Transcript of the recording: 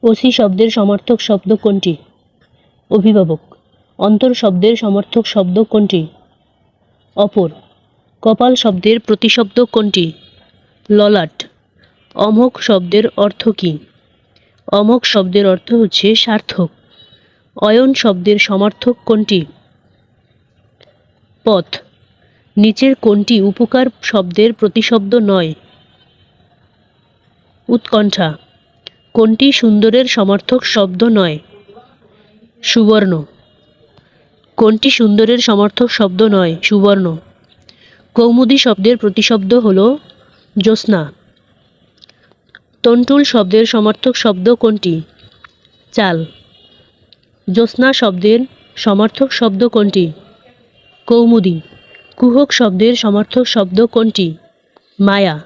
OC শব্দের সমার্থক শব্দ কোনটি? অভিভাবক। অন্তর শব্দের সমার্থক শব্দ কোনটি? অপর। কপাল শব্দের প্রতিশব্দ কোনটি? ললাট। অমোঘ শব্দের অর্থ কী? অমোঘ শব্দের অর্থ হচ্ছে সার্থক। অয়ন শব্দের সমার্থক কোনটি? পথ। নিচের কোনটি উপকার শব্দের প্রতিশব্দ নয়? উৎকণ্ঠা। কোনটি সুন্দরের সমার্থক শব্দ নয়? সুবর্ণ। কোনটি সুন্দরের সমার্থক শব্দ নয়? সুবর্ণ। কৌমুদী শব্দের প্রতিশব্দ হল জ্যোৎস্না। তন্টুল শব্দের সমার্থক শব্দ কোনটি? চাল। জ্যোৎস্না শব্দের সমার্থক শব্দ কোনটি? কৌমুদী। কুহক শব্দের সমার্থক শব্দ কোনটি? মায়া।